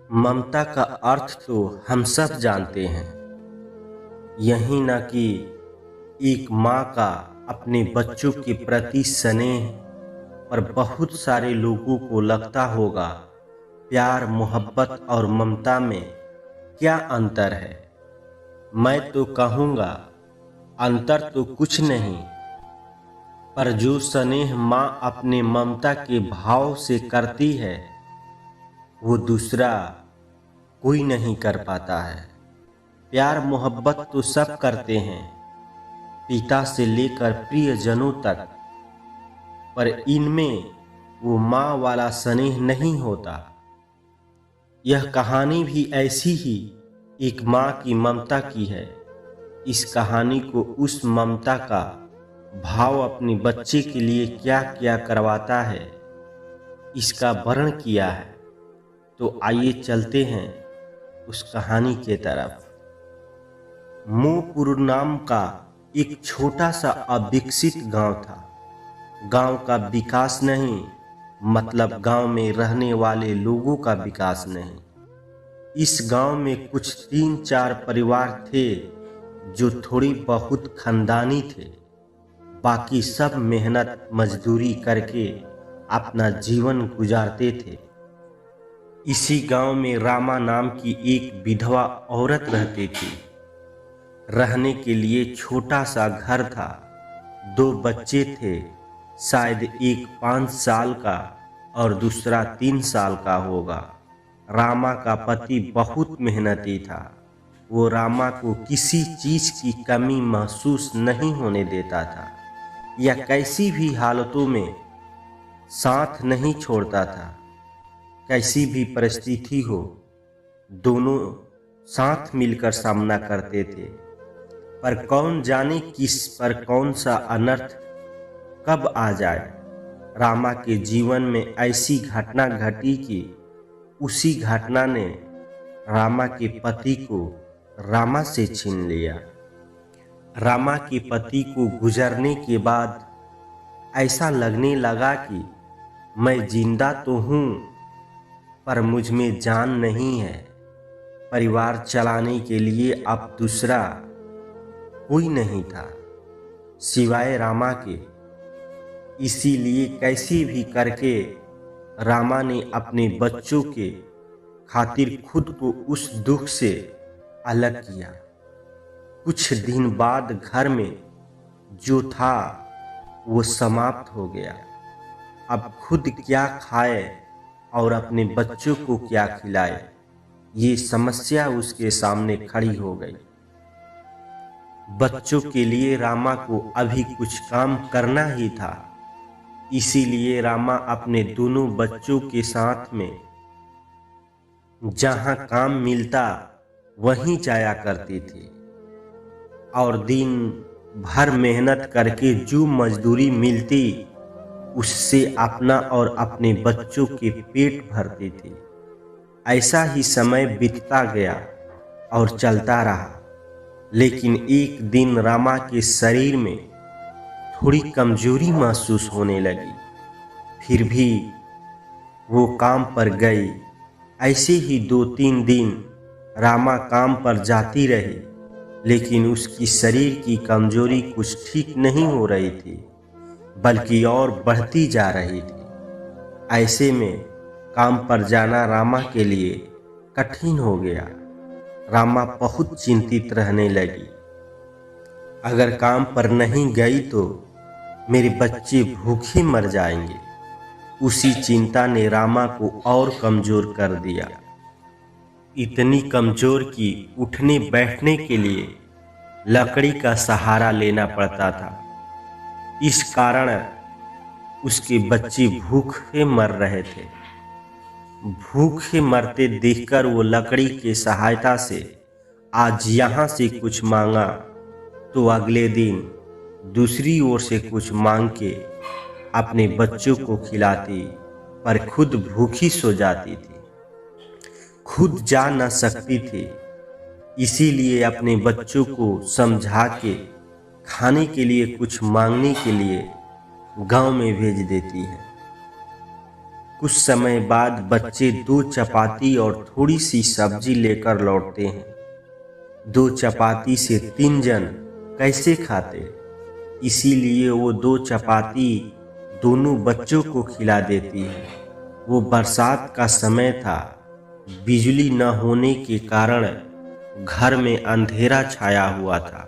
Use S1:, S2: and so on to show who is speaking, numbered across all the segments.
S1: ममता का अर्थ तो हम सब जानते हैं। यही न कि एक माँ का अपने बच्चों के प्रति स्नेह पर बहुत सारे लोगों को लगता होगा प्यार, मोहब्बत और ममता में क्या अंतर है। मैं तो कहूँगा अंतर तो कुछ नहीं, पर जो स्नेह माँ अपने ममता के भाव से करती है वो दूसरा कोई नहीं कर पाता है। प्यार मोहब्बत तो सब करते हैं, पिता से लेकर प्रियजनों तक, पर इनमें वो माँ वाला स्नेह नहीं होता। यह कहानी भी ऐसी ही एक माँ की ममता की है। इस कहानी को उस ममता का भाव अपने बच्चे के लिए क्या क्या करवाता है, इसका वर्णन किया है। तो आइए चलते हैं उस कहानी के तरफ। मोहपुर नाम का एक छोटा सा अविकसित गांव था। गांव का विकास नहीं, मतलब गांव में रहने वाले लोगों का विकास नहीं। इस गांव में कुछ 3-4 परिवार थे जो थोड़ी बहुत खानदानी थे। बाकी सब मेहनत मजदूरी करके अपना जीवन गुजारते थे। इसी गांव में रामा नाम की एक विधवा औरत रहती थी। रहने के लिए छोटा सा घर था, 2 बच्चे थे, शायद एक 5 साल का और दूसरा 3 साल का होगा। रामा का पति बहुत मेहनती था। वो रामा को किसी चीज की कमी महसूस नहीं होने देता था, या कैसी भी हालतों में साथ नहीं छोड़ता था। कैसी भी परिस्थिति हो, दोनों साथ मिलकर सामना करते थे। पर कौन जाने किस पर कौन सा अनर्थ कब आ जाए। रामा के जीवन में ऐसी घटना घटी कि उसी घटना ने रामा के पति को रामा से छीन लिया। रामा के पति को गुजरने के बाद ऐसा लगने लगा कि मैं जिंदा तो हूँ, पर मुझ में जान नहीं है। परिवार चलाने के लिए अब दूसरा कोई नहीं था सिवाय रामा के। इसीलिए कैसी भी करके रामा ने अपने बच्चों के खातिर खुद को उस दुख से अलग किया। कुछ दिन बाद घर में जो था वो समाप्त हो गया। अब खुद क्या खाए और अपने बच्चों को क्या खिलाए, ये समस्या उसके सामने खड़ी हो गई। बच्चों के लिए रामा को अभी कुछ काम करना ही था। इसीलिए रामा अपने दोनों बच्चों के साथ में जहां काम मिलता वहीं जाया करती थी और दिन भर मेहनत करके जो मजदूरी मिलती उससे अपना और अपने बच्चों के पेट भरती थी। ऐसा ही समय बीतता गया और चलता रहा। लेकिन एक दिन रामा के शरीर में थोड़ी कमजोरी महसूस होने लगी। फिर भी वो काम पर गई। ऐसे ही 2-3 दिन रामा काम पर जाती रही, लेकिन उसकी शरीर की कमजोरी कुछ ठीक नहीं हो रही थी, बल्कि और बढ़ती जा रही थी। ऐसे में काम पर जाना रामा के लिए कठिन हो गया। रामा बहुत चिंतित रहने लगी। अगर काम पर नहीं गई तो मेरे बच्चे भूखे मर जाएंगे। उसी चिंता ने रामा को और कमजोर कर दिया। इतनी कमजोर कि उठने बैठने के लिए लकड़ी का सहारा लेना पड़ता था। इस कारण उसके बच्चे भूखे मर रहे थे। भूखे मरते देखकर वो लकड़ी की सहायता से आज यहाँ से कुछ मांगा तो अगले दिन दूसरी ओर से कुछ मांग के अपने बच्चों को खिलाती, पर खुद भूखी सो जाती थी। खुद जा न सकती थी, इसीलिए अपने बच्चों को समझा के खाने के लिए कुछ मांगने के लिए गांव में भेज देती है। कुछ समय बाद बच्चे 2 चपाती और थोड़ी सी सब्जी लेकर लौटते हैं। 2 चपाती से 3 जन कैसे खाते? इसीलिए वो 2 चपाती दोनों बच्चों को खिला देती है। वो बरसात का समय था। बिजली न होने के कारण घर में अंधेरा छाया हुआ था।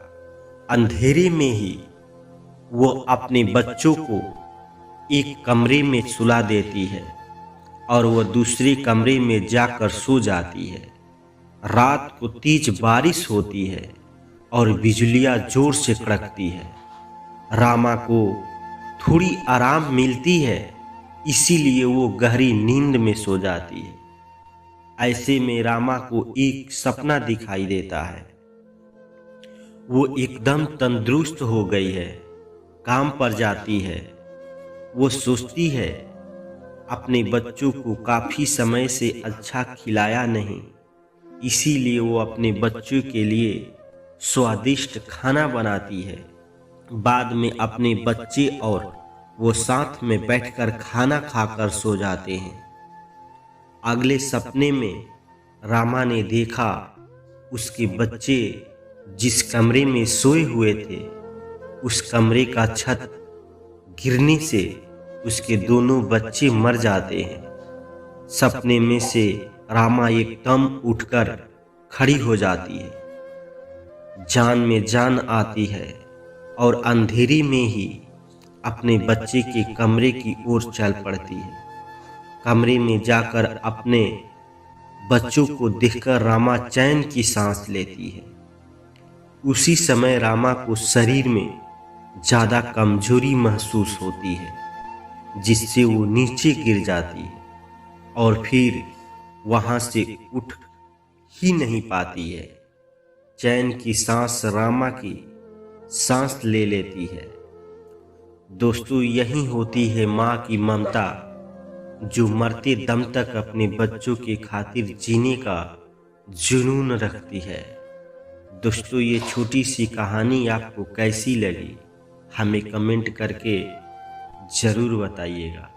S1: अंधेरे में ही वो अपने बच्चों को एक कमरे में सुला देती है और वह दूसरे कमरे में जाकर सो जाती है। रात को तेज बारिश होती है और बिजलियां जोर से कड़कती है। रामा को थोड़ी आराम मिलती है, इसीलिए वो गहरी नींद में सो जाती है। ऐसे में रामा को एक सपना दिखाई देता है। वो एकदम तंदुरुस्त हो गई है, काम पर जाती है। वो सोचती है अपने बच्चों को काफी समय से अच्छा खिलाया नहीं, इसीलिए वो अपने बच्चों के लिए स्वादिष्ट खाना बनाती है। बाद में अपने बच्चे और वो साथ में बैठकर खाना खाकर सो जाते हैं। अगले सपने में रामा ने देखा उसके बच्चे जिस कमरे में सोए हुए थे, उस कमरे का छत गिरने से उसके दोनों बच्चे मर जाते हैं। सपने में से रामा एकदम उठकर खड़ी हो जाती है। जान में जान आती है और अंधेरे में ही अपने बच्चे के कमरे की ओर चल पड़ती है। कमरे में जाकर अपने बच्चों को देखकर रामा चैन की सांस लेती है। उसी समय रामा को शरीर में ज्यादा कमजोरी महसूस होती है, जिससे वो नीचे गिर जाती है और फिर वहां से उठ ही नहीं पाती है। चैन की सांस रामा की सांस ले लेती है। दोस्तों, यही होती है माँ की ममता, जो मरते दम तक अपने बच्चों के खातिर जीने का जुनून रखती है। दोस्तों, ये छोटी सी कहानी आपको कैसी लगी, हमें कमेंट करके जरूर बताइएगा।